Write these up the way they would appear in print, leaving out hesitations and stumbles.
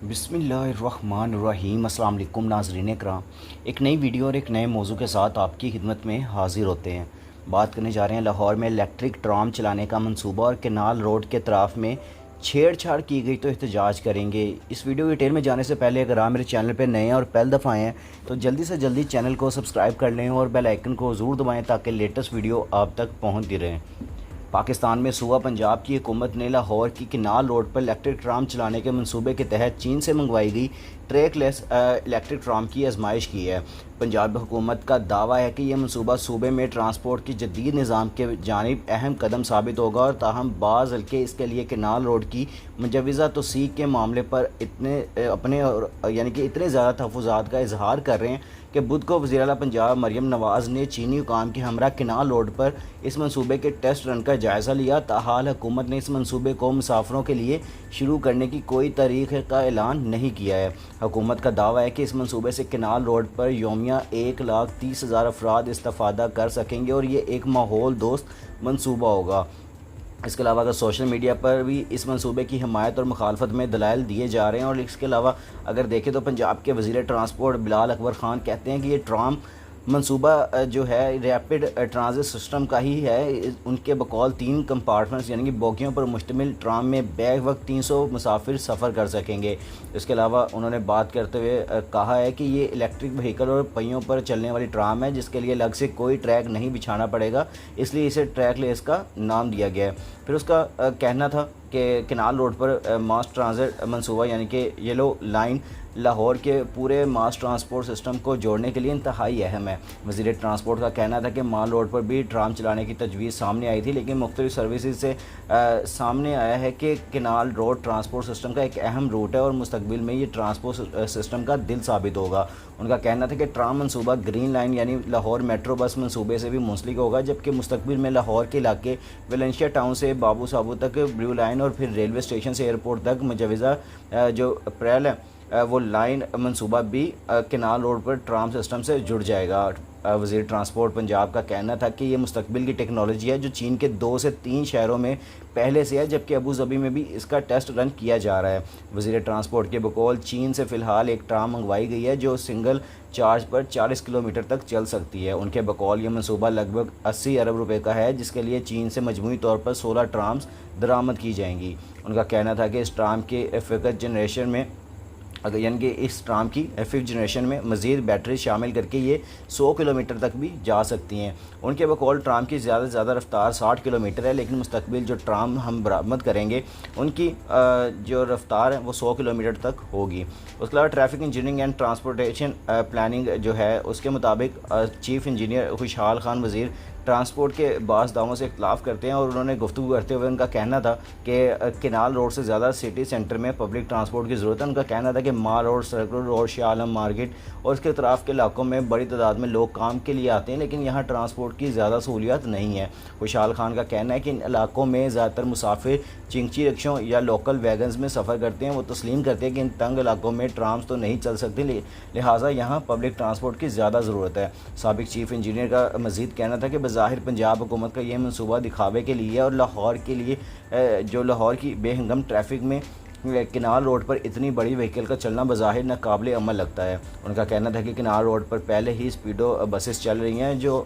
बिस्मिल्लाहिर्रहमानिर्रहीम। अस्सलाम वालेकुम नाज़रीन करام। एक नई वीडियो और एक नए मौजू के साथ आपकी खिदमत में हाज़िर होते हैं। बात करने जा रहे हैं लाहौर में इलेक्ट्रिक ट्राम चलाने का मंसूबा और केनाल रोड के तरफ में छेड़छाड़ की गई तो एहतजाज करेंगे। इस वीडियो डिटेल में जाने से पहले अगर आप मेरे चैनल पर नए हैं और पहली दफ़ा आए हैं तो जल्दी से जल्दी चैनल को सब्सक्राइब कर लें और बेल आइकन को ज़रूर दबाएँ ताकि लेटेस्ट वीडियो आप तक पहुँचती रहें। पाकिस्तान में सूबा पंजाब की हुकूमत ने लाहौर की केनाल रोड पर इलेक्ट्रिक ट्राम चलाने के मंसूबे के तहत चीन से मंगवाई गई ट्रैकलेस इलेक्ट्रिक ट्राम की आजमाइश की है। पंजाब हुकूमत का दावा है कि यह मंसूबा सूबे में ट्रांसपोर्ट की जदीद निज़ाम के जानिब अहम कदम साबित होगा और ताहम बाज़ हल्के इसके लिए केनाल रोड की मुजवज़ा तोसीक़ के मामले पर इतने ज़्यादा तहफ़्फ़ुज़ात का इजहार कर रहे हैं कि बुध को वज़ीर आला पंजाब मरियम नवाज़ ने चीनी हुकाम के हमरा केनाल रोड पर इस मंसूबे के टेस्ट रन का जायज़ा लिया। ताहाल हुकूमत ने इस मंसूबे को मुसाफिरों के लिए शुरू करने की कोई तारीख़ का ऐलान नहीं किया है। हुकूमत का दावा है कि इस मंसूबे से केनाल रोड पर यौमिया 1,30,000 अफराद इस्तेफ़ादा कर सकेंगे और ये एक माहौल दोस्त मंसूबा होगा। इसके अलावा अगर सोशल मीडिया पर भी इस मंसूबे की हमायत और मुखालफत में दलाइल दिए जा रहे हैं। और इसके अलावा अगर देखें तो पंजाब के वज़ीर ट्रांसपोर्ट बिलाल अकबर ख़ान कहते हैं कि ये ट्राम मंसूबा जो है रैपिड ट्रांजिट सिस्टम का ही है। उनके बकौल 3 कंपार्टमेंट्स यानी कि बोगियों पर मुश्तमिल ट्राम में बैक वक्त 300 मुसाफिर सफ़र कर सकेंगे। इसके अलावा उन्होंने बात करते हुए कहा है कि ये इलेक्ट्रिक व्हीकल और पहियों पर चलने वाली ट्राम है जिसके लिए अलग से कोई ट्रैक नहीं बिछाना पड़ेगा, इसलिए इसे ट्रैकलेस का नाम दिया गया है। फिर उसका कहना था कि केनाल रोड पर मास ट्रांजिट मंसूबा यानी कि येलो लाइन लाहौर के पूरे मास ट्रांसपोर्ट सिस्टम को जोड़ने के लिए इंतहाई अहम है। वज़ीर ट्रांसपोर्ट का कहना था कि माल रोड पर भी ट्राम चलाने की तजवीज़ सामने आई थी, लेकिन मुख्तलिफ सर्विसेज से सामने आया है कि केनाल रोड ट्रांसपोर्ट सिस्टम का एक अहम रूट है और मुस्तकबिल में ये ट्रांसपोर्ट सिस्टम का दिल साबित होगा। उनका कहना था कि ट्राम मंसूबा ग्रीन लाइन यानी लाहौर मेट्रो बस मंसूबे से भी मुंसलिक होगा, जबकि मुस्तकबिल में लाहौर के इलाके वेलेंशिया टाउन से बाबू साबू तक ब्लू लाइन और फिर रेलवे स्टेशन से एयरपोर्ट तक मुजवज़ा जो अप्रैल है वो लाइन मंसूबा भी केनाल रोड पर ट्राम सिस्टम से जुड़ जाएगा। वज़ीर ट्रांसपोर्ट पंजाब का कहना था कि ये मुस्तकबिल की टेक्नोलॉजी है जो चीन के 2 से 3 शहरों में पहले से है, जबकि अबू धाबी में भी इसका टेस्ट रन किया जा रहा है। वज़ीर ट्रांसपोर्ट के बकौल चीन से फ़िलहाल एक ट्राम मंगवाई गई है जो सिंगल चार्ज पर 40 किलोमीटर तक चल सकती है। उनके बकौल ये मंसूबा लगभग 80 अरब रुपए का है, जिसके लिए चीन से मजमूई तौर पर 16 ट्राम्स दरामद की जाएंगी। उनका कहना था कि इस ट्राम के फिफ्थ जनरेशन में यानी कि इस ट्राम की 5th जनरेशन में मज़ीद बैटरी शामिल करके ये 100 किलोमीटर तक भी जा सकती हैं। उनके बकौल ट्राम की ज़्यादा से ज़्यादा रफ़्तार 60 किलोमीटर है, लेकिन मुस्तकबिल जो ट्राम हम बरामद करेंगे उनकी जो रफ़्तार है वो 100 किलोमीटर तक होगी। उसके अलावा traffic engineering and transportation planning जो है उसके मुताबिक चीफ़ इंजीनियर खुशहाल खान वज़ीर ट्रांसपोर्ट के बाज़ दावों से इख्तलाफ करते हैं और उन्होंने गुफ्तगू करते हुए उनका कहना था कि केनाल रोड से ज़्यादा सिटी सेंटर में पब्लिक ट्रांसपोर्ट की ज़रूरत है। उनका कहना था कि माल road, circle road, Shah Alam market और इसके अतराफ़ के इलाकों में बड़ी तादाद में लोग काम के लिए आते हैं, लेकिन यहाँ ट्रांसपोर्ट की ज़्यादा सहूलियत नहीं है। खुशहाल खान का कहना है कि इन इलाकों में ज़्यादातर मुसाफिर चिंची रिक्शों या लोकल वैगन्स में सफ़र करते हैं। वो तस्लीम करते हैं कि इन तंग इलाकों में ट्राम्स तो नहीं चल सकती, लिहाजा यहाँ पब्लिक ट्रांसपोर्ट की ज़्यादा ज़रूरत है। साबिक चीफ़ इंजीनियर का मज़ीद कहना था कि ज़ाहिर पंजाब हुकूमत का यह मंसूबा दिखावे के लिए और लाहौर के लिए जो लाहौर की बेहंगम ट्रैफिक में केनाल रोड पर इतनी बड़ी व्हीकल का चलना बज़ाहिर नाकाबिले अमल लगता है। उनका कहना था कि केनाल रोड पर पहले ही स्पीडो बसेस चल रही हैं जो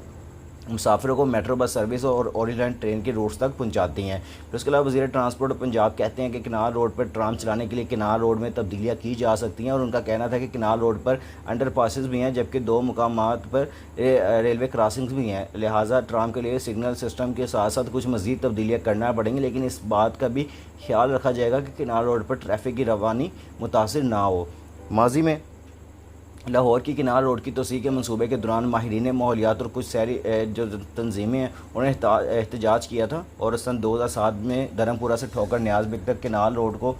मुसाफिरों को मेट्रो बस सर्विस और ओरिएंट ट्रेन के रूट्स तक पहुंचाती हैं। फिर उसके अलावा वज़ीर ट्रांसपोर्ट पंजाब कहते हैं कि केनाल रोड पर ट्राम चलाने के लिए केनाल रोड में तब्दीलियां की जा सकती हैं और उनका कहना था कि केनाल रोड पर अंडर पासेस भी हैं, जबकि 2 मुकामात पर रेलवे क्रॉसिंग्स भी हैं। लिहाजा ट्राम के लिए सिग्नल सिस्टम के साथ साथ कुछ मज़ीद तब्दीलियाँ करना पड़ेंगी, लेकिन इस बात का भी ख्याल रखा जाएगा कि केनाल रोड पर ट्रैफिक की रवानी मुतासिर ना हो। माजी में लाहौर की केनाल रोड की तोसी के मंसूबे के दौरान माहिरीन माहौलियात और कुछ शहरी जो तंजीमें हैं उन्होंने एहतजाज किया था और सन 2007 में धर्मपुरा से ठोकर न्याज बिक तक केनाल रोड को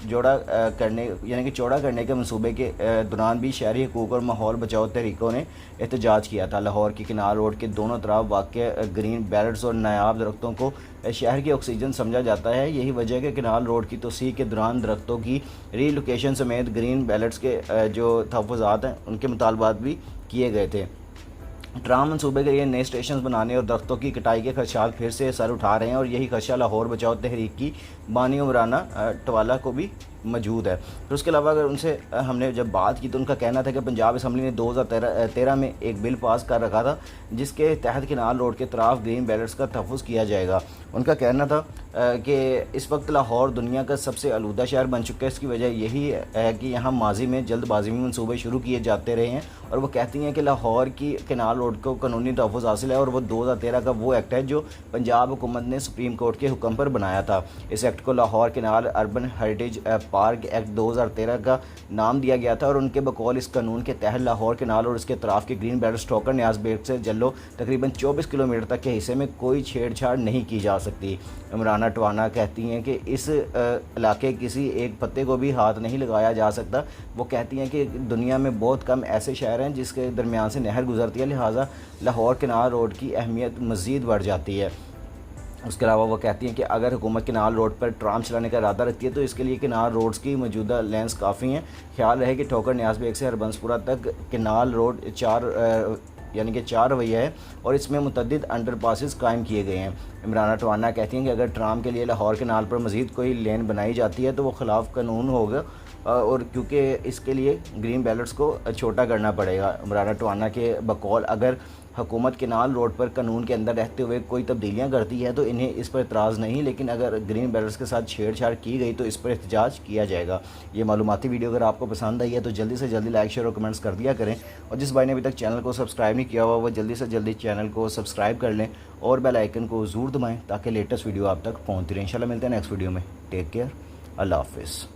चौड़ा करने के मंसूबे के दौरान भी शहरी हकूक़ और माहौल बचाओ तहरीकों ने एहतजाज किया था। लाहौर की केनाल रोड के दोनों तरफ वाक़ ग्रीन बेल्ट्स और नायाब दरख्तों को शहर की ऑक्सीजन समझा जाता है। यही वजह है कि केनाल रोड की तोसी के दौरान दरख्तों की रीलोकेशन समेत ग्रीन बेल्ट्स के जो तहफ़्फ़ुज़ात हैं उनके मुतालबात भी किए गए थे। ट्राम मनसूबे के लिए नए स्टेशन बनाने और दरख्तों की कटाई के खदशात फिर से सर उठा रहे हैं और यही खदशा लाहौर बचाओ तहरीक की बानी उमराना टवाला को भी موجود ہے۔ پھر اس کے علاوہ اگر ان سے ہم نے جب بات کی تو ان کا کہنا تھا کہ پنجاب اسمبلی نے 2013 میں ایک بل پاس کر رکھا تھا جس کے تحت کنال روڈ کے اطراف گرین بیلٹس کا تحفظ کیا جائے گا۔ ان کا کہنا تھا کہ اس وقت لاہور دنیا کا سب سے آلودہ شہر بن چکا ہے، اس کی وجہ یہی ہے کہ یہاں ماضی میں جلد بازی میں منصوبے شروع کیے جاتے رہے ہیں، اور وہ کہتی ہیں کہ لاہور کی کنال روڈ کو قانونی تحفظ حاصل ہے، اور وہ 2013 کا وہ ایکٹ ہے جو پنجاب حکومت نے سپریم کورٹ کے حکم پر بنایا تھا۔ اس ایکٹ کو Lahore canal urban heritage park act 2013 کا نام دیا گیا تھا، اور ان کے بقول اس قانون کے تحت لاہور کنال اور اس کے اطراف کے گرین بیلٹ ٹھوکر نیاز بیگ سے جلو تقریباً 24 کلومیٹر تک کے حصے میں کوئی چھیڑ چھاڑ نہیں کی جا سکتی۔ عمرانہ ٹوانا کہتی ہیں کہ اس علاقے کسی ایک پتے کو بھی ہاتھ نہیں لگایا جا سکتا۔ وہ کہتی ہیں کہ دنیا میں بہت کم ایسے شہر ہیں جس کے درمیان سے نہر گزرتی ہے، لہٰذا لاہور کنال روڈ کی اہمیت مزید بڑھ جاتی ہے۔ اس کے علاوہ وہ کہتی ہیں کہ اگر حکومت کنال روڈ پر ٹرام چلانے کا ارادہ رکھتی ہے تو اس کے لیے کنال روڈز کی موجودہ لینس کافی ہیں۔ خیال رہے کہ ٹھوکر نیاز بیگ سے ہربنسپورہ تک کنال روڈ 4 رویہ ہے اور اس میں متعدد انڈر پاسز قائم کیے گئے ہیں۔ عمرانہ ٹوانا کہتی ہیں کہ اگر ٹرام کے لیے لاہور کنال پر مزید کوئی لین بنائی جاتی ہے تو وہ خلاف قانون ہوگا، اور کیونکہ اس کے لیے گرین بیلٹس کو چھوٹا کرنا پڑے گا۔ عمرانہ ٹوانا کے بقول اگر حکومت کنال روڈ پر قانون کے اندر رہتے ہوئے کوئی تبدیلیاں کرتی ہے تو انہیں اس پر اعتراض نہیں، لیکن اگر گرین بیلٹس کے ساتھ چھیڑ چھاڑ کی گئی تو اس پر احتجاج کیا جائے گا۔ یہ معلوماتی ویڈیو اگر آپ کو پسند آئی ہے تو جلدی سے جلدی لائک شیئر اور کمنٹس کر دیا کریں، اور جس بھائی نے ابھی تک چینل کو سبسکرائب نہیں کیا ہوا وہ جلدی سے جلدی چینل کو سبسکرائب کر لیں اور بیل آئیکن کو ضرور دبائیں تاکہ لیٹسٹ ویڈیو آپ تک پہنچتی رہے۔ انشاءاللہ ملتے ہیں نیکسٹ ویڈیو میں۔ ٹیک کیئر، اللہ حافظ۔